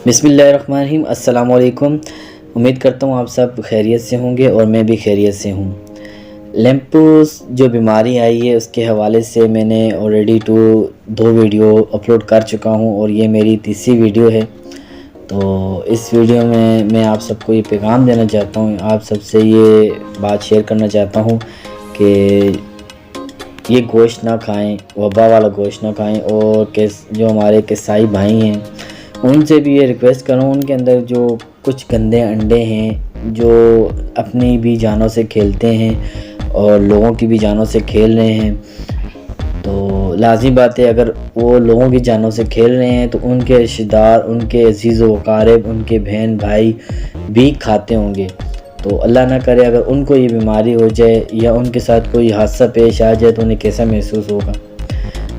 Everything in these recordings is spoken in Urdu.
بسم اللہ الرحمن الرحیم۔ السلام علیکم۔ امید کرتا ہوں آپ سب خیریت سے ہوں گے اور میں بھی خیریت سے ہوں۔ لیمپوس جو بیماری آئی ہے اس کے حوالے سے میں نے آلریڈی دو ویڈیو اپلوڈ کر چکا ہوں اور یہ میری تیسری ویڈیو ہے۔ تو اس ویڈیو میں آپ سب کو یہ پیغام دینا چاہتا ہوں، آپ سب سے یہ بات شیئر کرنا چاہتا ہوں کہ یہ گوشت نہ کھائیں، وبا والا گوشت نہ کھائیں، اور جو ہمارے کسائی بھائی ہیں ان سے بھی یہ ریکویسٹ کروں، ان کے اندر جو کچھ گندے انڈے ہیں جو اپنی بھی جانوں سے کھیلتے ہیں اور لوگوں کی بھی جانوں سے کھیل رہے ہیں، تو لازمی بات ہے اگر وہ لوگوں کی جانوں سے کھیل رہے ہیں تو ان کے رشتہ دار، ان کے عزیز و اقارب، ان کے بہن بھائی بھی کھاتے ہوں گے۔ تو اللہ نہ کرے اگر ان کو یہ بیماری ہو جائے یا ان کے ساتھ کوئی حادثہ پیش آ جائے تو انہیں کیسا محسوس ہوگا،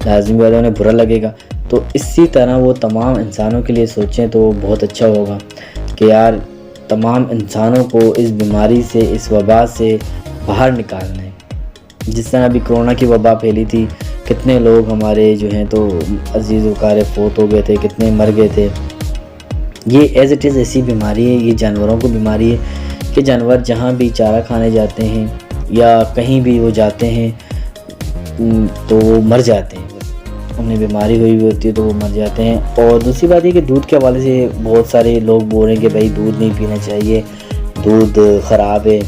لازمی بات ہے انہیں برا لگے گا۔ تو اسی طرح وہ تمام انسانوں کے لیے سوچیں تو بہت اچھا ہوگا کہ یار تمام انسانوں کو اس بیماری سے، اس وبا سے باہر نکالنا ہے۔ جس طرح ابھی کرونا کی وبا پھیلی تھی، کتنے لوگ ہمارے جو ہیں تو عزیز و اقارب فوت ہو گئے تھے، کتنے مر گئے تھے۔ یہ ایز اٹ از ایسی بیماری ہے، یہ جانوروں کو بیماری ہے کہ جانور جہاں بھی چارہ کھانے جاتے ہیں یا کہیں بھی وہ جاتے ہیں تو وہ مر جاتے ہیں، انہیں بیماری ہوئی ہوتی ہے تو وہ مر جاتے ہیں۔ اور دوسری بات یہ کہ دودھ کے حوالے سے بہت سارے لوگ بول رہے ہیں کہ بھائی دودھ نہیں پینا چاہیے، دودھ خراب ہے۔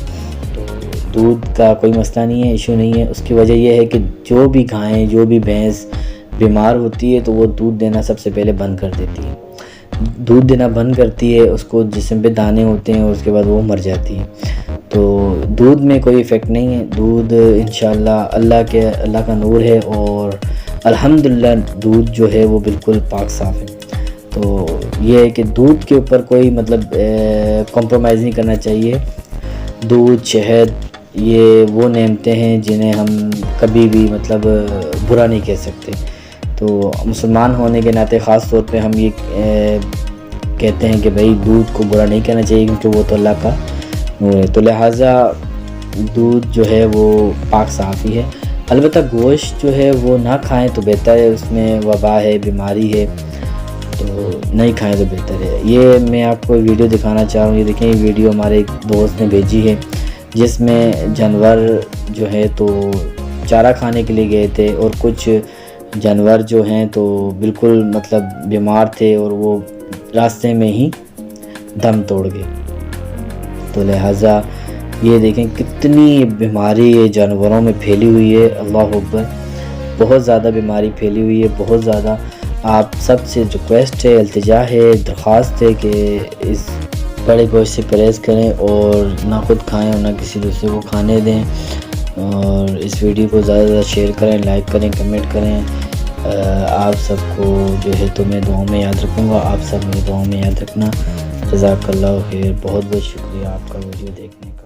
تو دودھ کا کوئی مسئلہ نہیں ہے، ایشو نہیں ہے۔ اس کی وجہ یہ ہے کہ جو بھی گائیں، جو بھی بھینس بیمار ہوتی ہے تو وہ دودھ دینا سب سے پہلے بند کر دیتی ہے، دودھ دینا بند کرتی ہے، اس کو جسم پہ دانے ہوتے ہیں اور اس کے بعد وہ مر جاتی ہے۔ تو دودھ میں کوئی ایفیکٹ نہیں ہے، دودھ انشاءاللہ اللہ کا نور ہے، اور الحمدللہ دودھ جو ہے وہ بالکل پاک صاف ہے۔ تو یہ ہے کہ دودھ کے اوپر کوئی کمپرومائز نہیں کرنا چاہیے۔ دودھ، شہد، یہ وہ نعمتیں ہیں جنہیں ہم کبھی بھی برا نہیں کہہ سکتے۔ تو مسلمان ہونے کے ناطے خاص طور پہ ہم یہ کہتے ہیں کہ بھائی دودھ کو برا نہیں کہنا چاہیے کیونکہ وہ تو اللہ کا نور ہے۔ تو لہٰذا دودھ جو ہے وہ پاک صاف ہی ہے۔ البتہ گوشت جو ہے وہ نہ کھائیں تو بہتر ہے، اس میں وبا ہے، بیماری ہے، تو نہیں کھائیں تو بہتر ہے۔ یہ میں آپ کو ویڈیو دکھانا چاہ رہا ہوں، یہ دیکھیں، یہ ویڈیو ہمارے ایک دوست نے بھیجی ہے جس میں جانور جو ہے تو چارہ کھانے کے لیے گئے تھے اور کچھ جانور جو ہیں تو بالکل بیمار تھے اور وہ راستے میں ہی دم توڑ گئے۔ تو لہٰذا یہ دیکھیں کتنی بیماری جانوروں میں پھیلی ہوئی ہے، اللہ اکبر، بہت زیادہ بیماری پھیلی ہوئی ہے، بہت زیادہ۔ آپ سب سے ریکویسٹ ہے، التجا ہے، درخواست ہے کہ اس بڑے گوشت سے پرہیز کریں اور نہ خود کھائیں اور نہ کسی دوسرے کو کھانے دیں، اور اس ویڈیو کو زیادہ سے زیادہ شیئر کریں، لائک کریں، کمنٹ کریں۔ آپ سب کو جو ہے تو میں دعاؤں میں یاد رکھوں گا، آپ سب میرے دعاؤں میں یاد رکھنا۔ جزاک اللہ خیر، بہت بہت شکریہ آپ کا ویڈیو دیکھنے کا۔